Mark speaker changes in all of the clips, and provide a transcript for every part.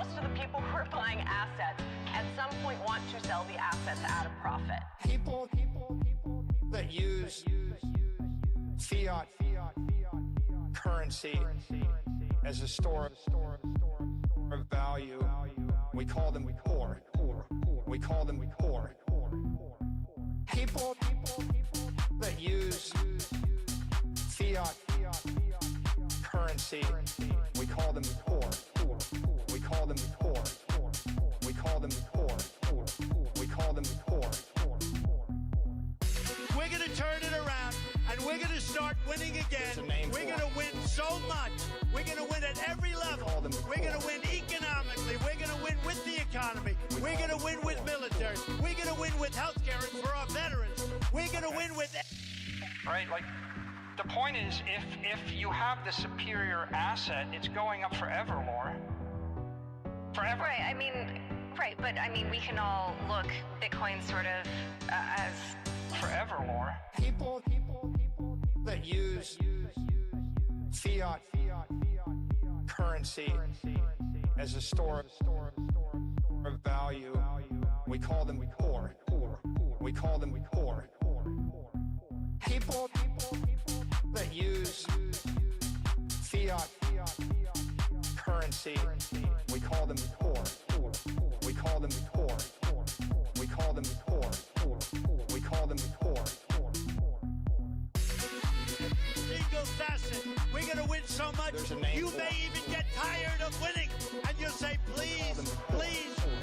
Speaker 1: most of the people who are buying assets at some point want to sell the assets at a profit.
Speaker 2: People that use fiat currency as a store of value, we call them poor. We call them poor. People that use fiat currency, we call them poor. We call them poor. We call them poor. We call them poor.
Speaker 3: We're going to turn it around, and we're going to start winning again. We're going to win so much. We're going to win at every level. We're going to win economically. We're going to win with the economy. We're going to win with military. We're going to win with healthcare and for our veterans. We're going to win with...
Speaker 4: Right, like, the point is, if you have the superior asset, it's going up forever, Laura. Forever.
Speaker 5: Right, but I mean, we can all look Bitcoin sort of as...
Speaker 4: Forever, Laura.
Speaker 2: People that use fiat currency as a store of value, we call them poor. We call them poor. People that use fiat currency, we call them poor. We call them poor. We call them poor. We call them poor.
Speaker 3: Single facet. We're going to win so much, you may even get tired of winning. And you'll say, please,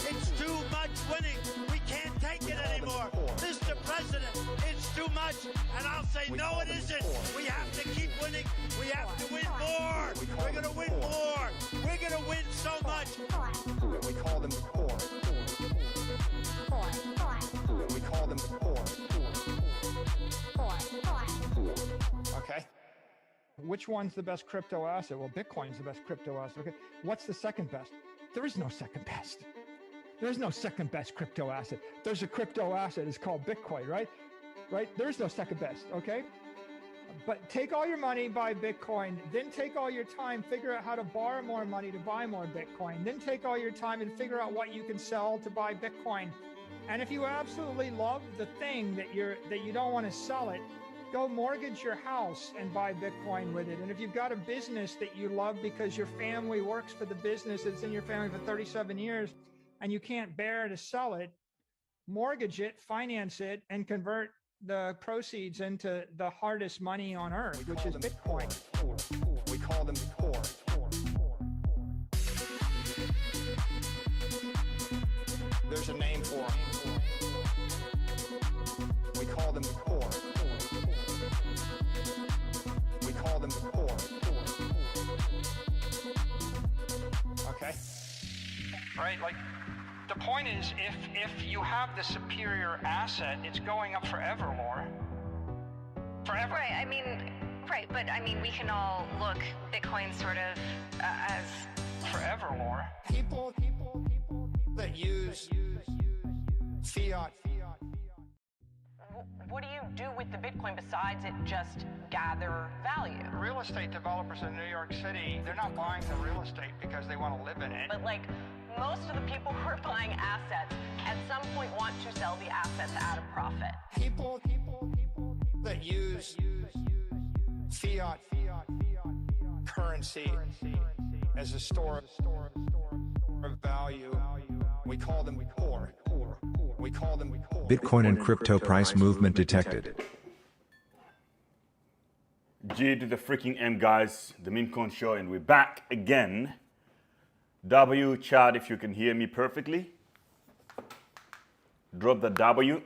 Speaker 3: it's too much winning. We can't take it anymore. Mr. President, it's too much. And I'll say, no, it isn't. We have to keep winning. We have to win more. We're going to win more. We're going to win so much.
Speaker 2: We call them poor. We call them poor. Okay. Which one's the best crypto asset? Well, Bitcoin's the best crypto asset. Okay. What's the second best? There is no second best. There's no second best crypto asset. There's a crypto asset. It's called Bitcoin, right? Right? There's no second best. Okay. But take all your money, buy Bitcoin, then take all your time, figure out how to borrow more money to buy more Bitcoin, then take all your time and figure out what you can sell to buy Bitcoin. And if you absolutely love the thing that you don't want to sell it, go mortgage your house and buy Bitcoin with it. And if you've got a business that you love because your family works for the business that's in your family for 37 years and you can't bear to sell it, mortgage it, finance it, and convert the proceeds into the hardest money on earth, which is Bitcoin. We call them poor. There's a name for them. We call them poor. We call them poor. Okay.
Speaker 4: Right, like, the point is, if you have the superior asset, it's going up forever, Laura. Forever.
Speaker 5: Right, but I mean, we can all look Bitcoin sort of as...
Speaker 4: Forever, Laura.
Speaker 2: People that use fiat.
Speaker 1: What do you do with the Bitcoin besides it just gather value?
Speaker 4: Real estate developers in New York City, they're not buying the real estate because they want to live in it.
Speaker 1: But like, most of the people who are buying assets at some point want to sell the assets at a profit.
Speaker 2: People that use fiat currency as a store of value, we call them poor. We call them poor.
Speaker 6: Bitcoin and crypto price movement detected.
Speaker 7: G to the freaking M, guys. The Memecoin Show, and we're back again. W, chat, if you can hear me perfectly. Drop the W.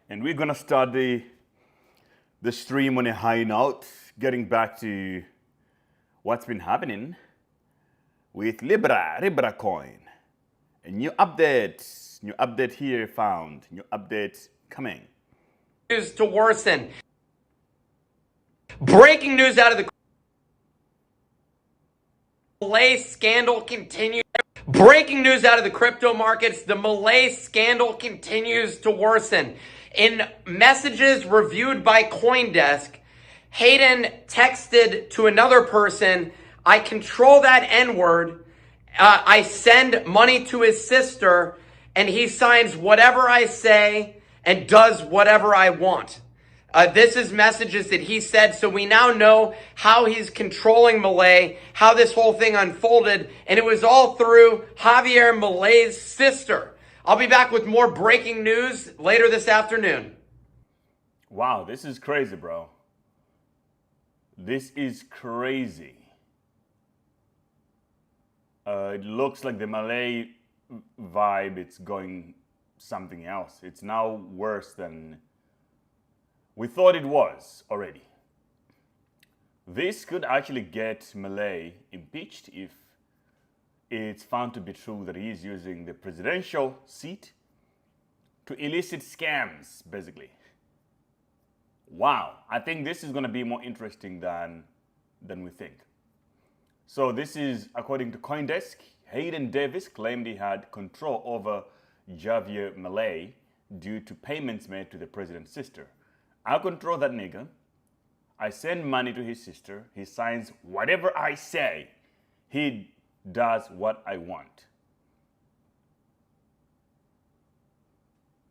Speaker 7: And we're gonna start the stream on a high note, getting back to what's been happening with Libra coin. A new update here found, new update coming.
Speaker 8: News to worsen. Breaking news out of the Malay scandal continues. Breaking news out of the crypto markets, the Malay scandal continues to worsen. In messages reviewed by CoinDesk, Hayden texted to another person, I control that N-word. I send money to his sister, and he signs whatever I say and does whatever I want. This is messages that he said, so we now know how he's controlling Malay, how this whole thing unfolded, and it was all through Javier Malay's sister. I'll be back with more breaking news later this afternoon.
Speaker 7: Wow, this is crazy, bro. This is crazy. It looks like the Malay vibe, it's going something else. It's now worse than we thought it was already. This could actually get Malay impeached if it's found to be true that he is using the presidential seat to elicit scams, basically. Wow, I think this is going to be more interesting than we think. So this is, according to CoinDesk, Hayden Davis claimed he had control over Javier Malay due to payments made to the president's sister. I control that nigga. I send money to his sister. He signs whatever I say. He does what I want.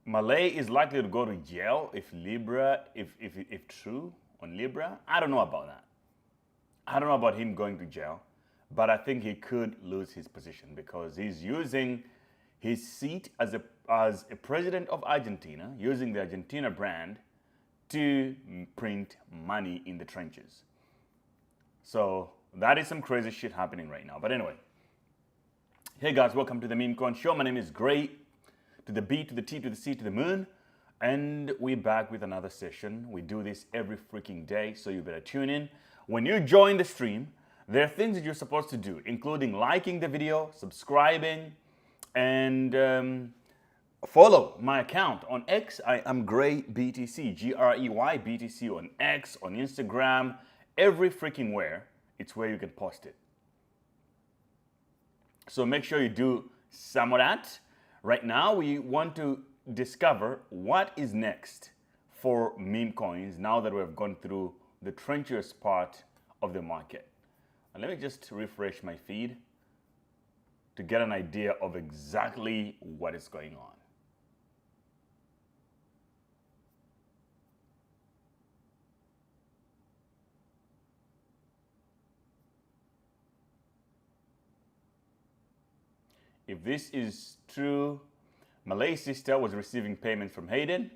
Speaker 7: Malay is likely to go to jail if true on Libra. I don't know about that. I don't know about him going to jail, but I think he could lose his position because he's using his seat as a president of Argentina, using the Argentina brand to print money in the trenches. So that is some crazy shit happening right now. But anyway, hey guys, welcome to the Memecoin Show. My name is Gray, to the B, to the T, to the C, to the moon. And we're back with another session. We do this every freaking day, so you better tune in. When you join the stream, there are things that you're supposed to do, including liking the video, subscribing, and follow my account on X. I am GreyBTC, Grey BTC on X, on Instagram, every freaking where. It's where you can post it. So make sure you do some of that. Right now, we want to discover what is next for meme coins now that we have gone through the trenchiest part of the market. And let me just refresh my feed to get an idea of exactly what is going on. If this is true, Malay's sister was receiving payments from Hayden.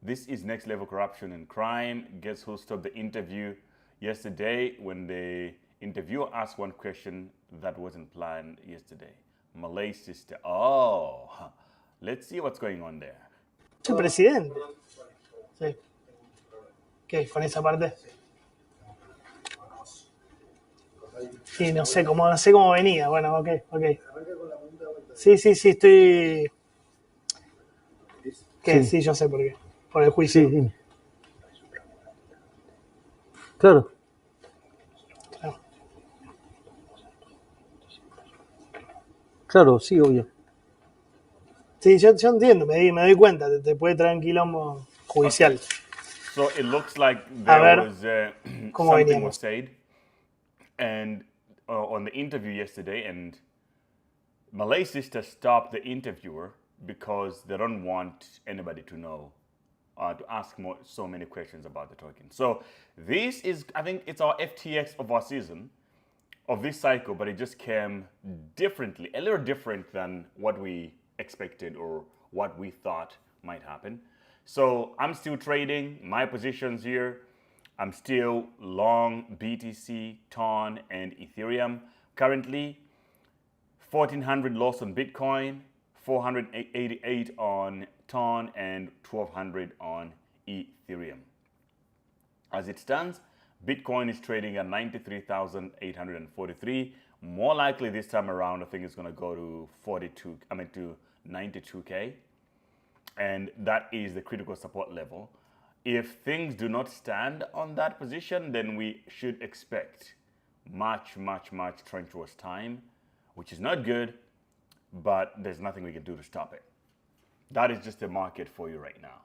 Speaker 7: This is next level corruption and crime. Guess who stopped the interview yesterday when the interviewer asked one question that wasn't planned yesterday? Malay's sister. Oh, let's see what's going on there.
Speaker 9: El presidente. Sí. ¿Qué? ¿Con esa parte? Sí, no sé cómo venía. Bueno, ok. Sí, estoy... ¿Qué? Sí, yo sé por qué. Por el juicio. Sí, dime. Claro. Claro, sí, obvio. Sí, yo entiendo, me doy cuenta, te puede traer un quilombo judicial.
Speaker 7: Okay. So it looks like there was something was said and on the interview yesterday, and Malay's sister stopped the interviewer because they don't want anybody to know, to ask so many questions about the token. So this is, I think it's our FTX of our season, of this cycle, but it just came differently, a little different than what we expected or what we thought might happen. So I'm still trading my positions here. I'm still long BTC, TON, and Ethereum. Currently, 1,400 loss on Bitcoin, 488 on TON, and 1,200 on Ethereum. As it stands, Bitcoin is trading at 93,843. More likely this time around, I think it's going to go to 92K. And that is the critical support level. If things do not stand on that position, then we should expect much treacherous time, which is not good, but there's nothing we can do to stop it. That is just the market for you right now.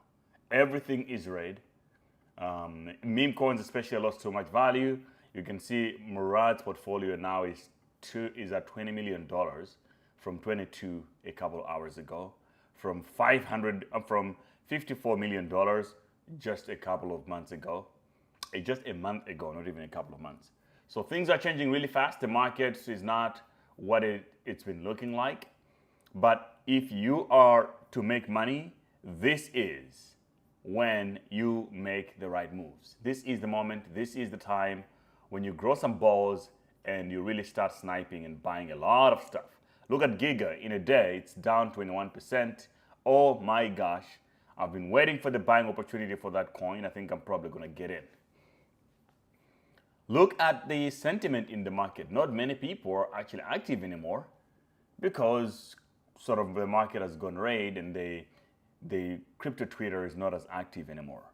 Speaker 7: Everything is red. Meme coins especially lost so much value. You can see Murad's portfolio now is at $20 million from 22 a couple of hours ago, from $54 million just a couple of months ago, just a month ago, not even a couple of months. So things are changing really fast. The market is not what it's been looking like. But if you are to make money, this is when you make the right moves. This is the moment, this is the time when you grow some balls and you really start sniping and buying a lot of stuff. Look at Giga. In a day, it's down 21%. Oh my gosh. I've been waiting for the buying opportunity for that coin. I think I'm probably going to get in. Look at the sentiment in the market. Not many people are actually active anymore because sort of the market has gone raid and the crypto Twitter is not as active anymore.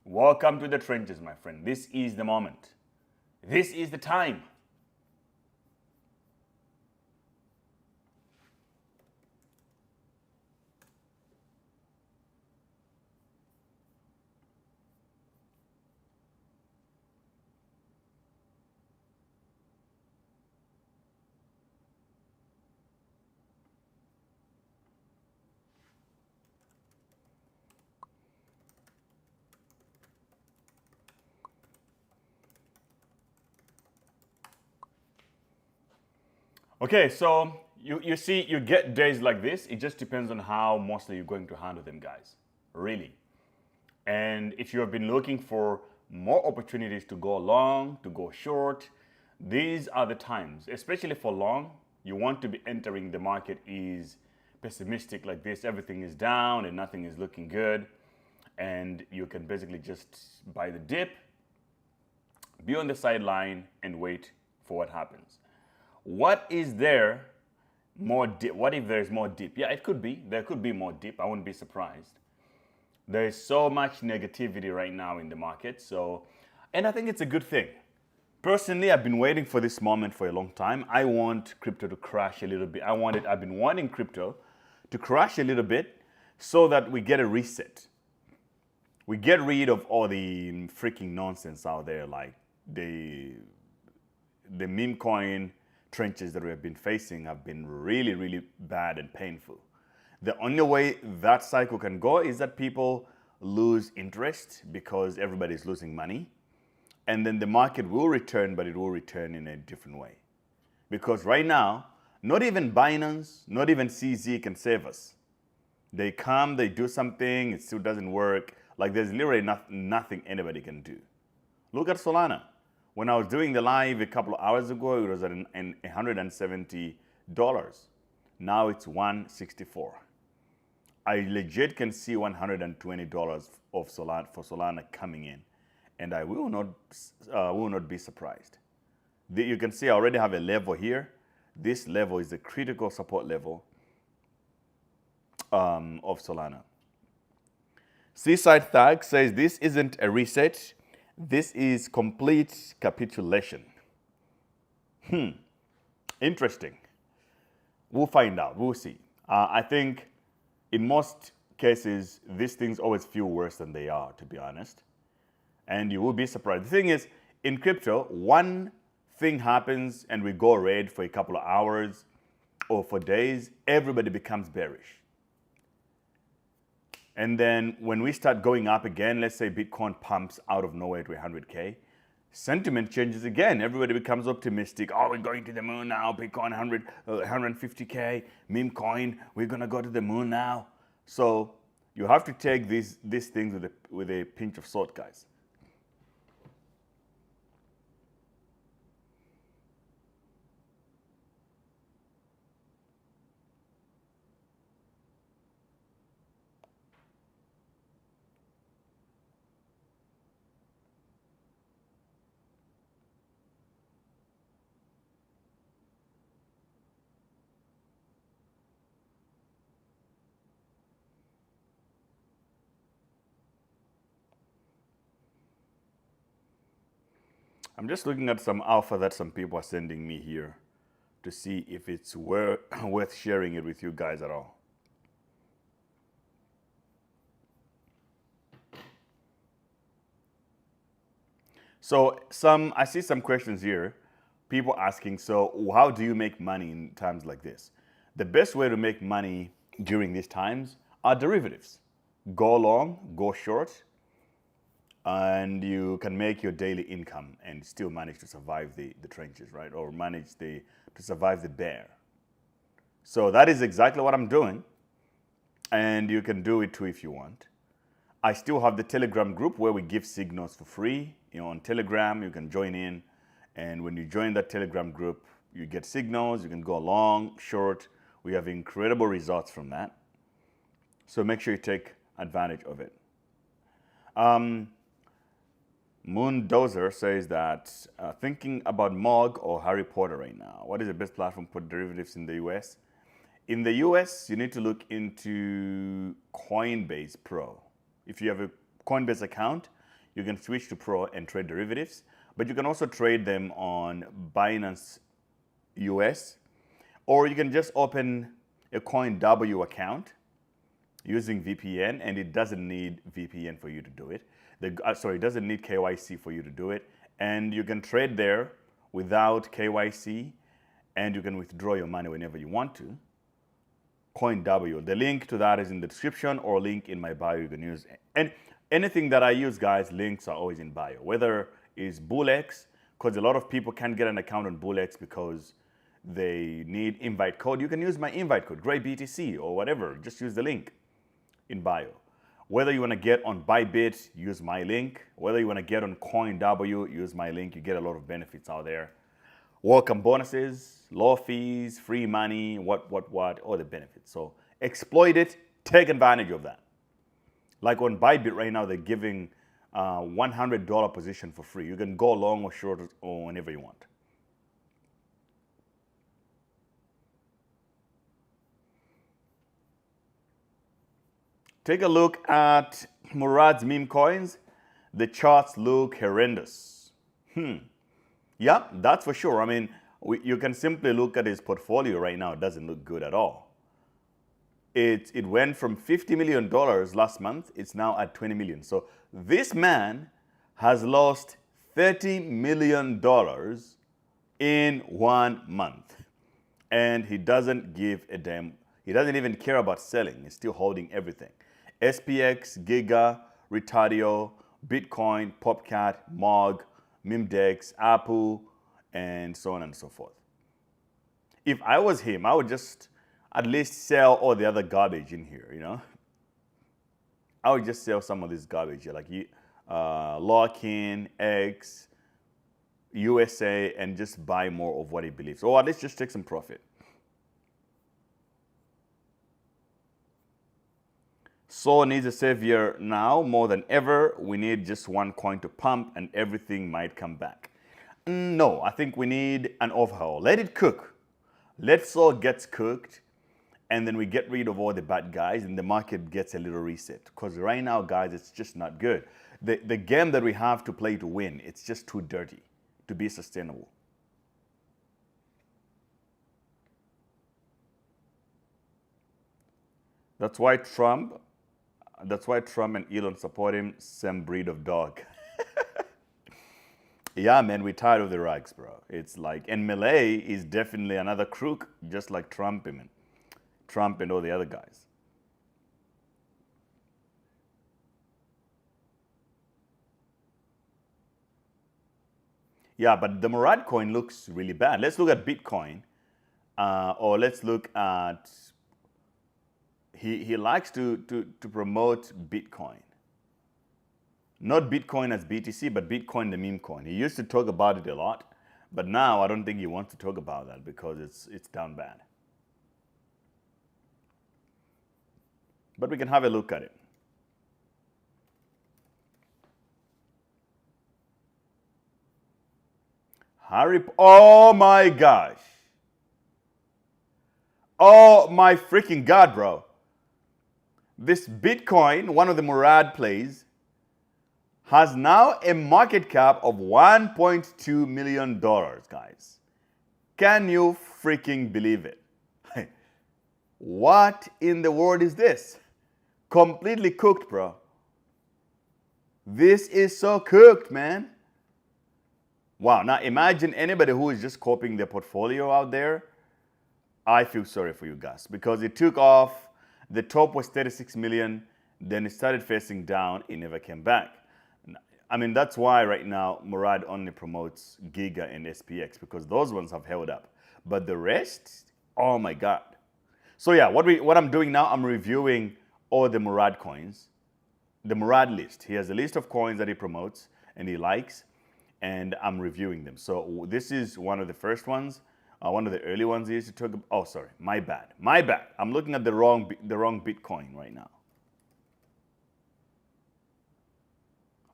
Speaker 7: Welcome to the trenches, my friend. This is the moment. This is the time. Okay, so you see, you get days like this. It just depends on how mostly you're going to handle them, guys. Really. And if you have been looking for more opportunities to go long, to go short, these are the times, especially for long. You want to be entering the market is pessimistic like this. Everything is down and nothing is looking good. And you can basically just buy the dip, be on the sideline and wait for what happens. What is there more dip? What if there's more dip? Yeah, it could be. There could be more dip. I wouldn't be surprised. There is so much negativity right now in the market. And I think it's a good thing. Personally, I've been waiting for this moment for a long time. I want crypto to crash a little bit. I've been wanting crypto to crash a little bit so that we get a reset. We get rid of all the freaking nonsense out there, like the meme coin trenches that we have been facing have been really, really bad and painful. The only way that cycle can go is that people lose interest because everybody's losing money. And then the market will return, but it will return in a different way. Because right now, not even Binance, not even CZ can save us. They come, they do something, it still doesn't work. Like there's literally nothing anybody can do. Look at Solana. When I was doing the live a couple of hours ago, it was at $170. Now it's $164. I legit can see $120 of Solana for Solana coming in, and I will not be surprised. You can see I already have a level here. This level is the critical support level of Solana. Seaside Thug says this isn't a reset. This is complete capitulation. Interesting. We'll find out. We'll see. I think in most cases, these things always feel worse than they are, to be honest. And you will be surprised. The thing is, in crypto, one thing happens and we go red for a couple of hours or for days, everybody becomes bearish. And then when we start going up again, let's say Bitcoin pumps out of nowhere to 100K, sentiment changes again. Everybody becomes optimistic. Oh, we're going to the moon now. Bitcoin 150K, Memecoin, we're going to go to the moon now. So you have to take these things with a pinch of salt, guys. I'm just looking at some alpha that some people are sending me here to see if it's worth sharing it with you guys at all. So I see some questions here. People asking, so how do you make money in times like this? The best way to make money during these times are derivatives. Go long, go short, and you can make your daily income and still manage to survive the trenches, right? Or manage to survive the bear. So that is exactly what I'm doing. And you can do it too if you want. I still have the Telegram group where we give signals for free. On Telegram, you can join in. And when you join that Telegram group, you get signals. You can go long, short. We have incredible results from that. So make sure you take advantage of it. Moondozer says that thinking about Mog or Harry Potter right now. What is the best platform for derivatives in the US? In the US, you need to look into Coinbase Pro. If you have a Coinbase account, you can switch to Pro and trade derivatives, but you can also trade them on Binance US, or you can just open a CoinW account using VPN, and it doesn't need VPN for you to do it. It doesn't need KYC for you to do it, and you can trade there without KYC, and you can withdraw your money whenever you want to. CoinW. The link to that is in the description or link in my bio. You can use and anything that I use, guys. Links are always in bio. Whether it's BullX, because a lot of people can't get an account on BullX because they need invite code. You can use my invite code, GrayBTC or whatever. Just use the link in bio. Whether you want to get on Bybit, use my link. Whether you want to get on CoinW, use my link. You get a lot of benefits out there. Welcome bonuses, low fees, free money, what, all the benefits. So exploit it, take advantage of that. Like on Bybit right now, they're giving $100 position for free. You can go long or short or whenever you want. Take a look at Murad's Memecoins. The charts look horrendous. Yeah, that's for sure. I mean, you can simply look at his portfolio right now. It doesn't look good at all. It went from $50 million last month. It's now at 20 million. So this man has lost $30 million in 1 month. And he doesn't give a damn. He doesn't even care about selling. He's still holding everything. SPX, Giga, Retadio, Bitcoin, Popcat, Mog, Mimdex, Apple, and so on and so forth. If I was him, I would just at least sell all the other garbage in here, you know? I would just sell some of this garbage here, like Lock-in, X, USA, and just buy more of what he believes. Or at least just take some profit. Sol needs a savior now more than ever. We need just one coin to pump and everything might come back. No, I think we need an overhaul. Let it cook. Let Sol get cooked and then we get rid of all the bad guys and the market gets a little reset. Because right now, guys, it's just not good. The game that we have to play to win, it's just too dirty to be sustainable. That's why Trump and Elon support him, same breed of dog. Yeah, man, we're tired of the rags, bro. It's like, and Melee is definitely another crook, just like Trump and all the other guys. Yeah, but the Murad coin looks really bad. Let's look at Bitcoin, or let's look at. He likes to promote Bitcoin. Not Bitcoin as BTC, but Bitcoin the meme coin. He used to talk about it a lot, but now I don't think he wants to talk about that because it's down bad. But we can have a look at it. Oh my gosh. Oh my freaking God, bro. This Bitcoin, one of the Murad plays, has now a market cap of $1.2 million, guys. Can you freaking believe it? What in the world is this? Completely cooked, bro. This is so cooked, man. Wow. Now imagine anybody who is just copying their portfolio out there. I feel sorry for you guys because it took off. The top was 36 million. Then it started facing down. It never came back. I mean, that's why right now Murad only promotes Giga and SPX because those ones have held up. But the rest, oh my God. So yeah, what I'm doing now, I'm reviewing all the Murad coins, the Murad list. He has a list of coins that he promotes and he likes, and I'm reviewing them. So this is one of the first ones, one of the early ones he used to talk about. Oh, sorry, my bad. I'm looking at the wrong Bitcoin right now.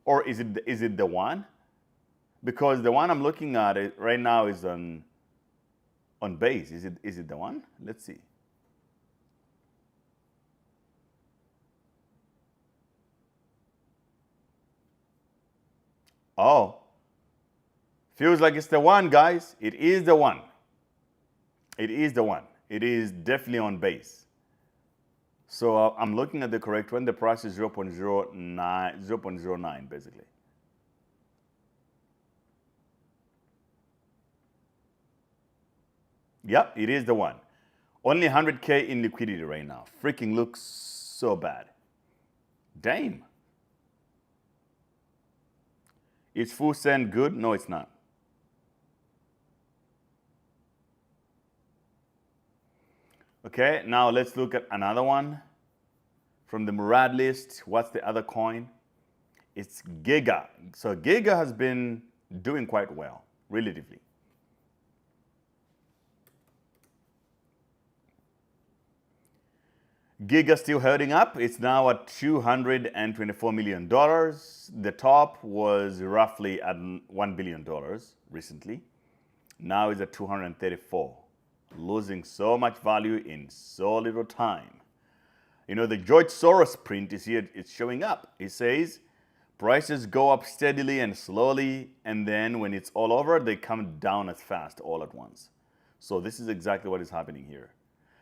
Speaker 7: Or is it the one? Because the one I'm looking at right now is on base. Is it the one? Let's see. Oh, feels like it's the one, guys. It is the one. It is the one. It is definitely on base. So I'm looking at the correct one. The price is 0.09 basically. Yep, it is the one. Only 100K in liquidity right now. Freaking looks so bad. Damn. Is full send good? No, it's not. Okay, now let's look at another one from the Murad list. What's the other coin? It's Giga. So Giga has been doing quite well, relatively. Giga still holding up. It's now at $224 million. The top was roughly at $1 billion recently. Now it's at 234, losing so much value in so little time. You know, the George Soros print is here. It's showing up. It says prices go up steadily and slowly, and then when it's all over, they come down as fast all at once. So this is exactly what is happening here.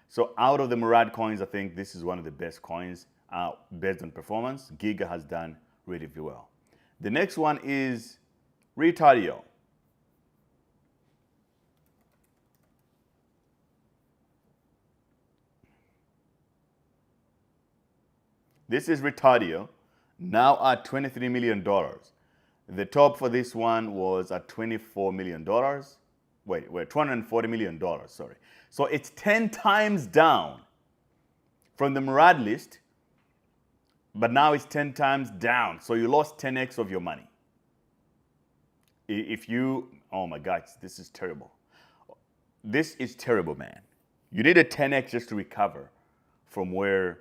Speaker 7: So out of the Murad coins, I think this is one of the best coins based on performance. Giga has done relatively well. The next one is Retadio. This is Retadio, now at $23 million. The top for this one was at $24 million. Wait, $240 million, sorry. So it's 10 times down from the Murad list, but now it's 10 times down. So you lost 10x of your money. If you, oh my God, this is terrible. This is terrible, man. You need a 10x just to recover from where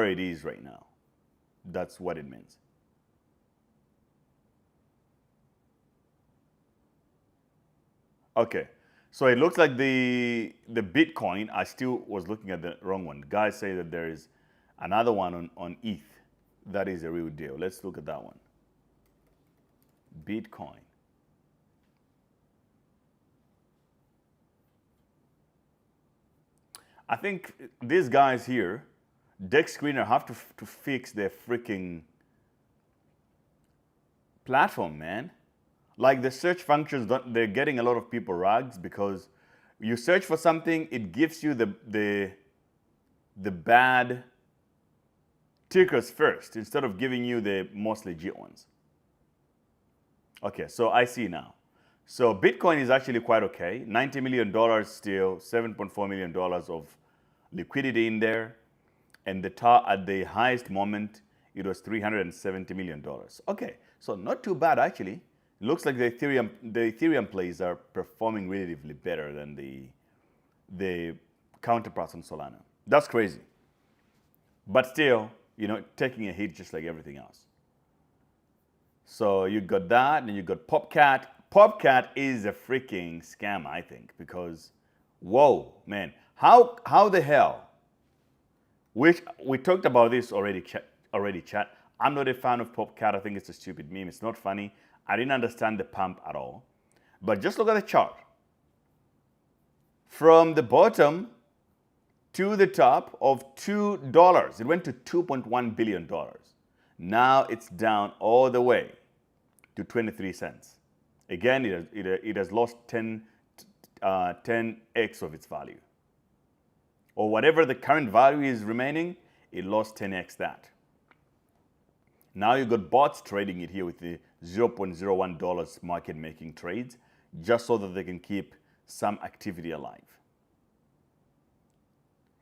Speaker 7: it is right now. That's what it means. Okay, so it looks like the Bitcoin, I still was looking at the wrong one. Guys say that there is another one on ETH. That is a real deal. Let's look at that one. Bitcoin. I think these guys here, Dex Screener, have to fix their freaking platform, man. Like the search functions, they're getting a lot of people rags because you search for something, it gives you the bad tickers first instead of giving you the most legit ones. Okay, so I see now. So Bitcoin is actually quite okay. $90 million still, $7.4 million of liquidity in there. And at the highest moment, it was $370 million. Okay, so not too bad actually. Looks like the Ethereum plays are performing relatively better than the counterparts on Solana. That's crazy. But still, you know, taking a hit just like everything else. So you got that, and you got Popcat. Popcat is a freaking scam, I think, because whoa, man, how the hell? Which we talked about this already, chat. I'm not a fan of Popcat. I think it's a stupid meme. It's not funny. I didn't understand the pump at all. But just look at the chart. From the bottom to the top of $2, it went to $2.1 billion. Now it's down all the way to 23 cents. Again, it has lost 10x of its value. Or whatever the current value is remaining, it lost 10x that. Now you've got bots trading it here with the $0.01 market making trades, just so that they can keep some activity alive.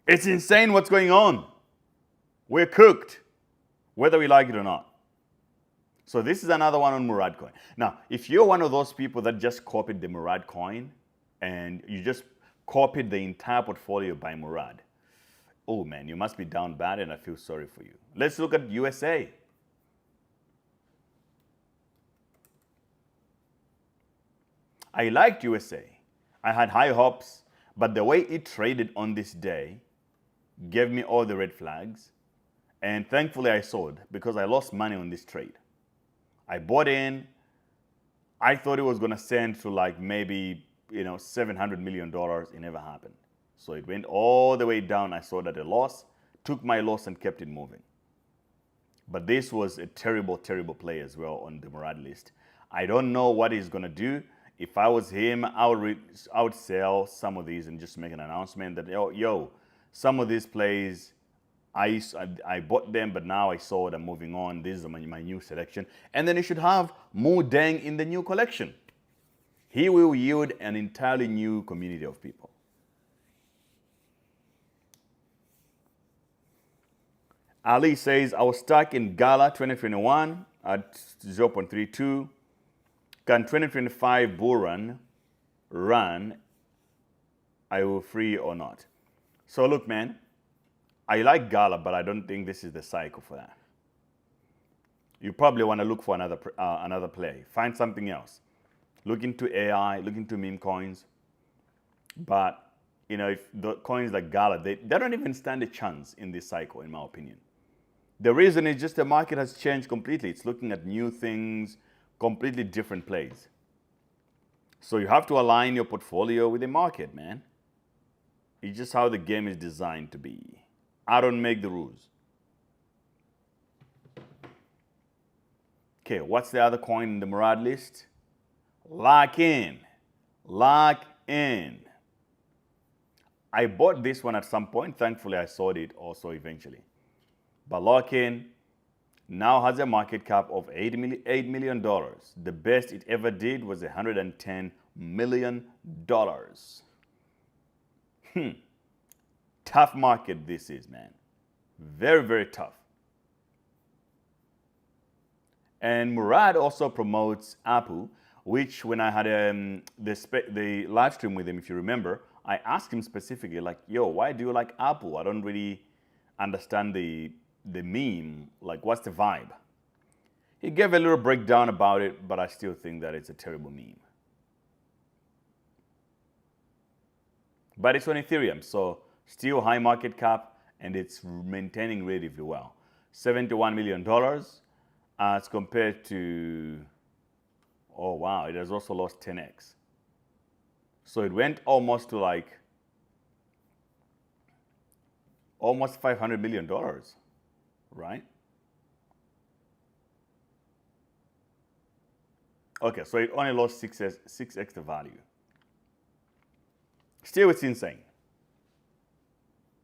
Speaker 7: It's insane what's going on. We're cooked, whether we like it or not. So this is another one on Murad coin. Now, if you're one of those people that just copied the Murad coin and you just copied the entire portfolio by Murad, oh man, you must be down bad, and I feel sorry for you. Let's look at USA. I liked USA. I had high hopes, but the way it traded on this day gave me all the red flags. And thankfully I sold because I lost money on this trade. I bought in. I thought it was going to send to like maybe, $700 million. It never happened. So it went all the way down. I saw that a loss, took my loss and kept it moving. But this was a terrible, terrible play as well on the Murad list. I don't know what he's going to do. If I was him, I would sell some of these and just make an announcement that, yo, some of these plays, I bought them, but now I sold, I'm moving on. This is my new selection. And then you should have Mu Deng in the new collection. He will yield an entirely new community of people. Ali says, I was stuck in Gala 2021 at 0.32. Can 2025 bull run? I will free or not? So look, man, I like Gala, but I don't think this is the cycle for that. You probably want to look for another play. Find something else. Look into AI, look into meme coins. But, if the coins like Gala, they don't even stand a chance in this cycle, in my opinion. The reason is just the market has changed completely. It's looking at new things, completely different plays. So you have to align your portfolio with the market, man. It's just how the game is designed to be. I don't make the rules. Okay, what's the other coin in the Murad list? Lock in. Lock in. I bought this one at some point. Thankfully, I sold it also eventually. But Lock in now has a market cap of $8 million. The best it ever did was $110 million. Tough market this is, man. Very, very tough. And Murad also promotes Apu, which when I had the live stream with him, if you remember, I asked him specifically, like, yo, why do you like Apu? I don't really understand the meme. Like, what's the vibe? He gave a little breakdown about it, but I still think that it's a terrible meme. But it's on Ethereum, so still high market cap, and it's maintaining relatively well. $71 million as compared to, oh wow, it has also lost 10x. So it went almost to like, almost $500 million, right? Okay, so it only lost 6x the value. Still, it's insane.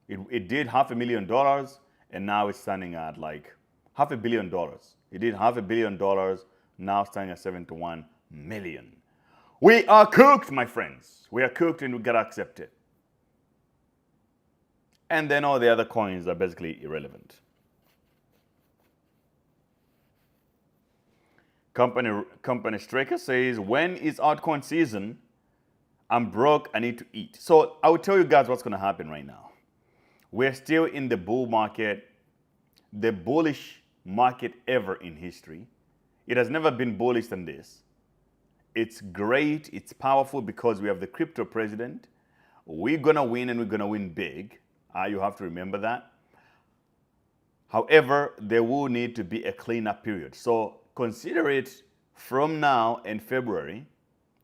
Speaker 7: It did $500,000, and now it's standing at like $500 million. It did $500 million, now standing at 71 million. We are cooked, my friends. We are cooked, and we gotta accept it. And then all the other coins are basically irrelevant. Company Striker says, when is altcoin season? I'm broke, I need to eat. So I will tell you guys what's gonna happen right now. We're still in the bull market, the bullish market ever in history. It has never been bullish than this. It's great, it's powerful because we have the crypto president. We're gonna win, and we're gonna win big. You have to remember that. However, there will need to be a cleanup period. So consider it from now and February,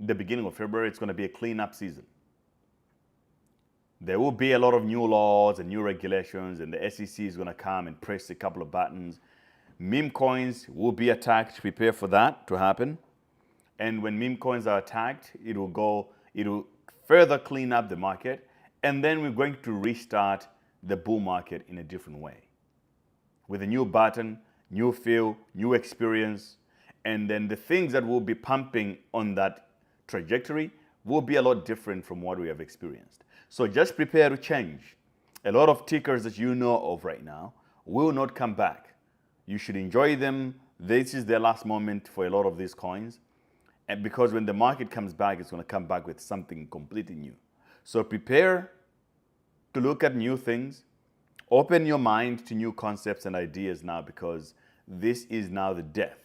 Speaker 7: the beginning of February, it's gonna be a cleanup season. There will be a lot of new laws and new regulations, and the SEC is gonna come and press a couple of buttons. Meme coins will be attacked. Prepare for that to happen. And when meme coins are attacked, it'll further clean up the market. And then we're going to restart the bull market in a different way. With a new button, new feel, new experience. And then the things that will be pumping on that trajectory will be a lot different from what we have experienced. So just prepare to change. A lot of tickers that you know of right now will not come back. You should enjoy them. This is their last moment for a lot of these coins. And because when the market comes back, it's going to come back with something completely new. So prepare to look at new things. Open your mind to new concepts and ideas now, because this is now the death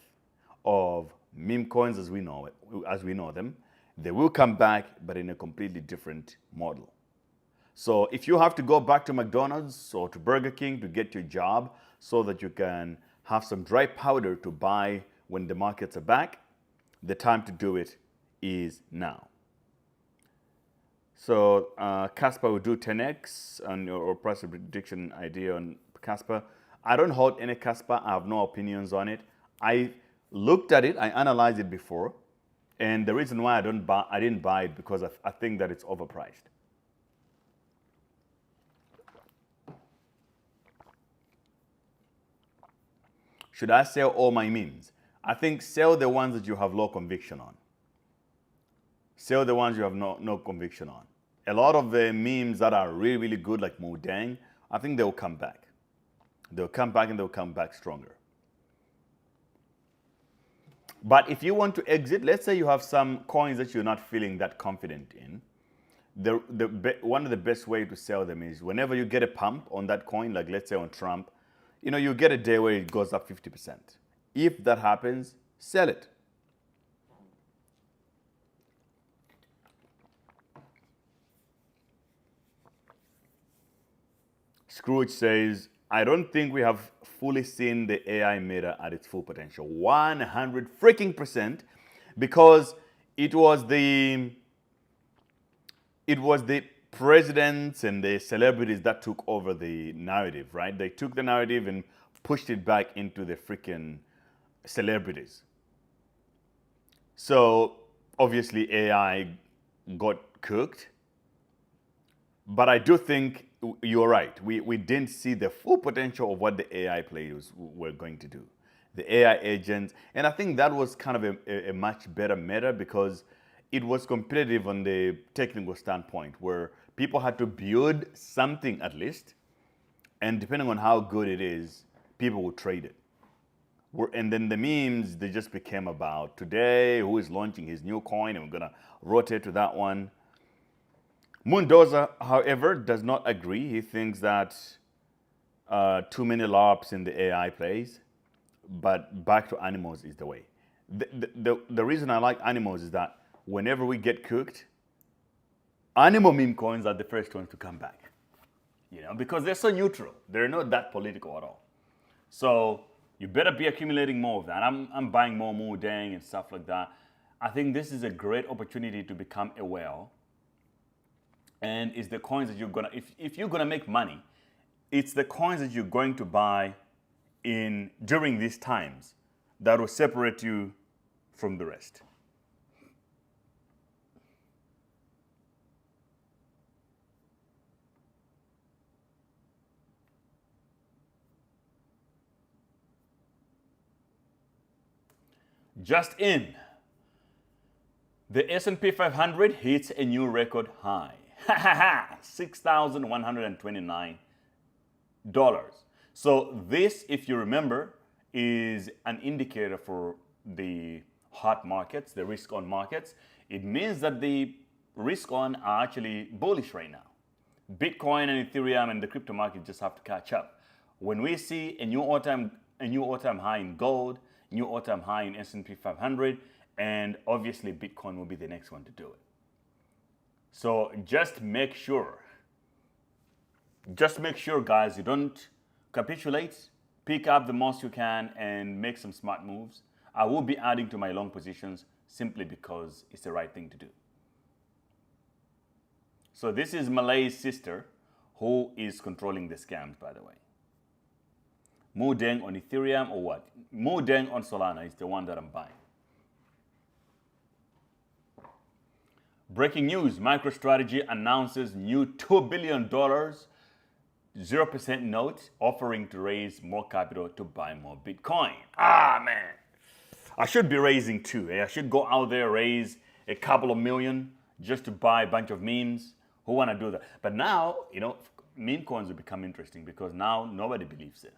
Speaker 7: of meme coins as we know them. They will come back, but in a completely different model. So if you have to go back to McDonald's or to Burger King to get your job so that you can have some dry powder to buy when the markets are back, the time to do it is now. So Casper will do 10x on your price prediction idea on Casper. I don't hold any Casper. I have no opinions on it. I looked at it. I analyzed it before. And the reason why I didn't buy it because I think that it's overpriced. Should I sell all my memes? I think sell the ones that you have low conviction on. Sell the ones you have no conviction on. A lot of the memes that are really, really good, like Modang, I think they'll come back. They'll come back and they'll come back stronger. But if you want to exit, let's say you have some coins that you're not feeling that confident in, one of the best way to sell them is whenever you get a pump on that coin, like let's say on Trump, you get a day where it goes up 50%. If that happens, sell it. Scrooge says, I don't think we have fully seen the AI meta at its full potential. 100% because it was the presidents and the celebrities that took over the narrative, right? They took the narrative and pushed it back into the freaking celebrities. So obviously AI got cooked. But I do think you're right. We didn't see the full potential of what the AI players were going to do. The AI agents. And I think that was kind of a much better meta because it was competitive on the technical standpoint where people had to build something at least. And depending on how good it is, people would trade it. And then the memes, they just became about today, who is launching his new coin, and we're going to rotate to that one. Mundoza, however, does not agree. He thinks that too many LARPs in the AI plays, but back to animals is the way. The reason I like animals is that whenever we get cooked, animal meme coins are the first ones to come back. Because they're so neutral. They're not that political at all. So you better be accumulating more of that. I'm buying more Modang and stuff like that. I think this is a great opportunity to become a whale. And it's the coins that you're gonna, if you're gonna make money, it's the coins that you're going to buy during these times that will separate you from the rest. Just in, the S&P 500 hits a new record high. $6,129. So this, if you remember, is an indicator for the hot markets, the risk-on markets. It means that the risk-on are actually bullish right now. Bitcoin and Ethereum and the crypto market just have to catch up. When we see a new all-time high in gold, new all-time high in S&P 500, and obviously Bitcoin will be the next one to do it. So just make sure, guys, you don't capitulate. Pick up the most you can and make some smart moves. I will be adding to my long positions simply because it's the right thing to do. So this is Malay's sister who is controlling the scams, by the way. Mudeng on Ethereum or what? Mudeng on Solana is the one that I'm buying. Breaking news, MicroStrategy announces new $2 billion 0% note offering to raise more capital to buy more Bitcoin. Ah, man. I should be raising too. I should go out there, raise a couple of million just to buy a bunch of memes. Who want to do that? But now, meme coins will become interesting because now nobody believes it.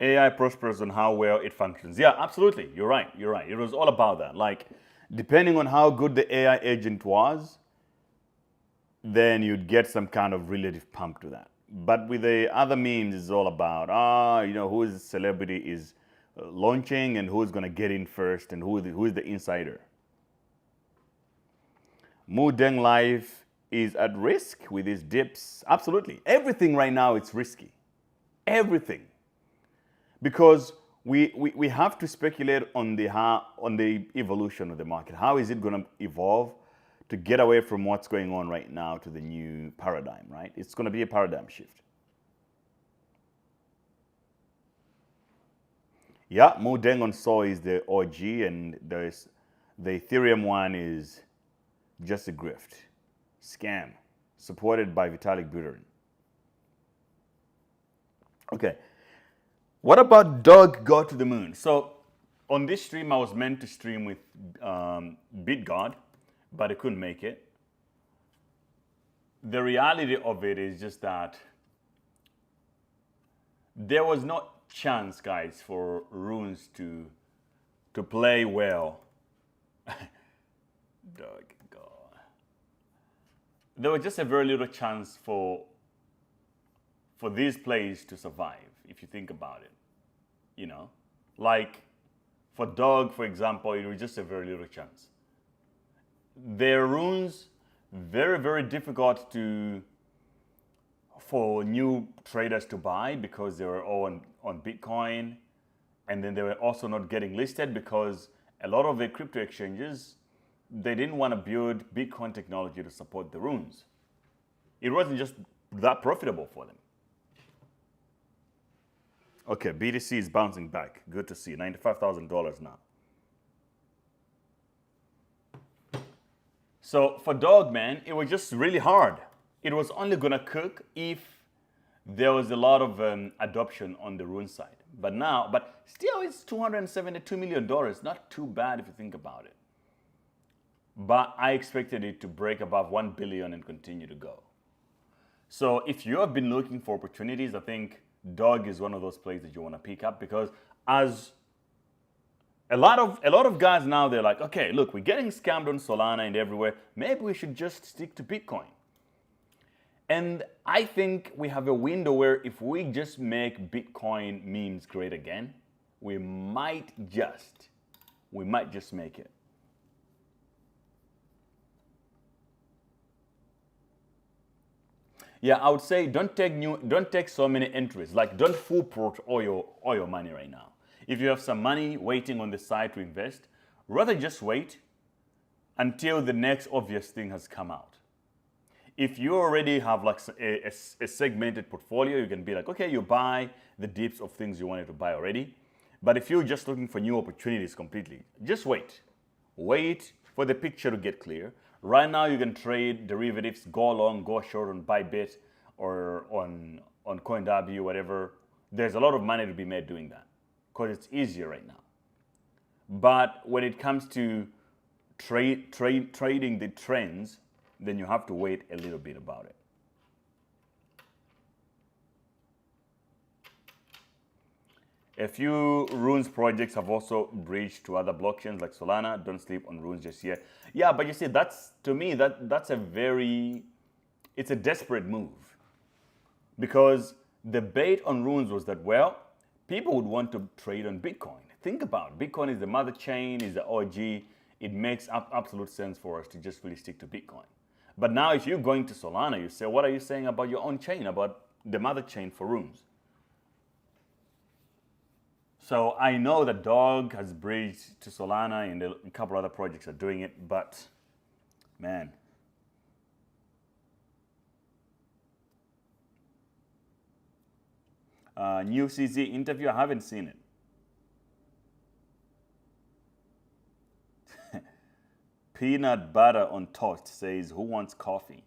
Speaker 7: AI prospers on how well it functions. Yeah, absolutely. You're right. It was all about that. Like, depending on how good the AI agent was, then you'd get some kind of relative pump to that. But with the other memes, it's all about, who is the celebrity is launching and who's going to get in first and who is the insider. Mudeng Life is at risk with these dips. Absolutely. Everything right now, it's risky. Everything. Because we have to speculate on the evolution of the market. How is it going to evolve to get away from what's going on right now to the new paradigm, right? It's going to be a paradigm shift. Yeah, Mudeng on Sol is the OG, and there's the Ethereum one is just a grift, scam, supported by Vitalik Buterin. Okay. What about Dog Go to the Moon? So on this stream, I was meant to stream with BitGod, but I couldn't make it. The reality of it is just that there was no chance, guys, for runes to play well. Dog Go. There was just a very little chance for these plays to survive, if you think about it. Like for Dog, for example, it was just a very little chance. Their runes, very, very difficult for new traders to buy because they were all on Bitcoin. And then they were also not getting listed because a lot of the crypto exchanges, they didn't want to build Bitcoin technology to support the runes. It wasn't just that profitable for them. Okay, BTC is bouncing back. Good to see. $95,000 now. So for Dog, man, it was just really hard. It was only going to cook if there was a lot of adoption on the rune side. But still it's $272 million. Not too bad if you think about it. But I expected it to break above 1 billion and continue to go. So if you have been looking for opportunities, I think Dog is one of those plays that you want to pick up because as a lot of guys now, they're like, okay, look, we're getting scammed on Solana and everywhere. Maybe we should just stick to Bitcoin. And I think we have a window where if we just make Bitcoin memes great again, we might just make it. Yeah, I would say don't take so many entries. Like don't full port all your money right now. If you have some money waiting on the side to invest, rather just wait until the next obvious thing has come out. If you already have like a segmented portfolio, you can be like, okay, you buy the dips of things you wanted to buy already. But if you're just looking for new opportunities completely, just wait. Wait for the picture to get clear. Right now, you can trade derivatives, go long, go short on Bybit or on CoinW, whatever. There's a lot of money to be made doing that because it's easier right now. But when it comes to trading the trends, then you have to wait a little bit about it. A few Runes projects have also breached to other blockchains like Solana. Don't sleep on Runes just yet. Yeah, but you see, that's, to me, that's a very, it's a desperate move. Because the bait on Runes was that, well, people would want to trade on Bitcoin. Think about it. Bitcoin is the mother chain, is the OG. It makes absolute sense for us to just really stick to Bitcoin. But now if you're going to Solana, you say, what are you saying about your own chain, about the mother chain for Runes? So I know that Dog has bridged to Solana and a couple other projects are doing it, but man. New CZ interview, I haven't seen it. Peanut butter on toast says, who wants coffee?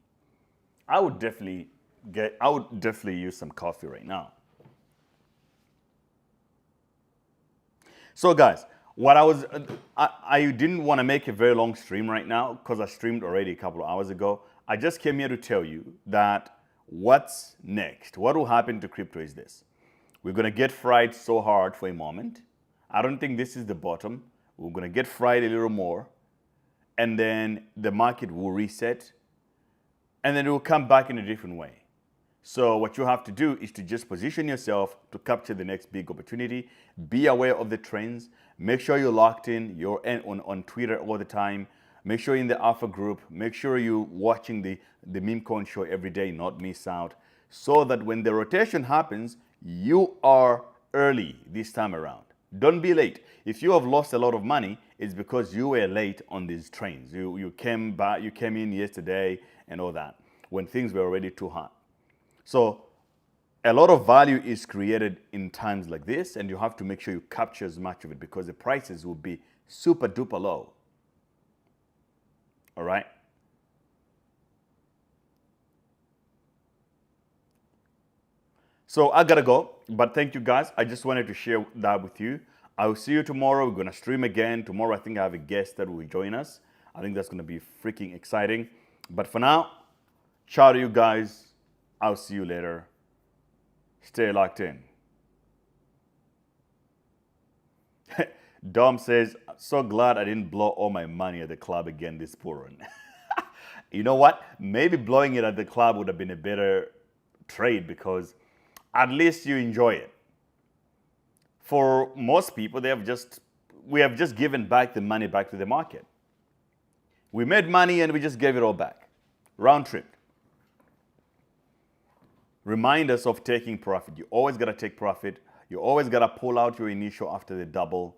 Speaker 7: I would definitely use some coffee right now. So guys, what I didn't want to make a very long stream right now because I streamed already a couple of hours ago. I just came here to tell you that what's next, what will happen to crypto is this. We're going to get fried so hard for a moment. I don't think this is the bottom. We're going to get fried a little more. And then the market will reset. And then it will come back in a different way. So what you have to do is to just position yourself to capture the next big opportunity. Be aware of the trends. Make sure you're locked in. You're on Twitter all the time. Make sure you're in the Alpha group. Make sure you're watching the Memecoin Show every day, not miss out. So that when the rotation happens, you are early this time around. Don't be late. If you have lost a lot of money, it's because you were late on these trains. You came in yesterday and all that when things were already too hot. So a lot of value is created in times like this, and you have to make sure you capture as much of it because the prices will be super duper low. All right? So I gotta go, but thank you guys. I just wanted to share that with you. I will see you tomorrow. We're gonna stream again. Tomorrow I think I have a guest that will join us. I think that's gonna be freaking exciting. But for now, ciao to you guys. I'll see you later. Stay locked in. Dom says, so glad I didn't blow all my money at the club again this poor run. You know what? Maybe blowing it at the club would have been a better trade because at least you enjoy it. For most people, we have just given back the money back to the market. We made money and we just gave it all back. Round trip. Remind us of taking profit. You always got to take profit. You always got to pull out your initial after the double.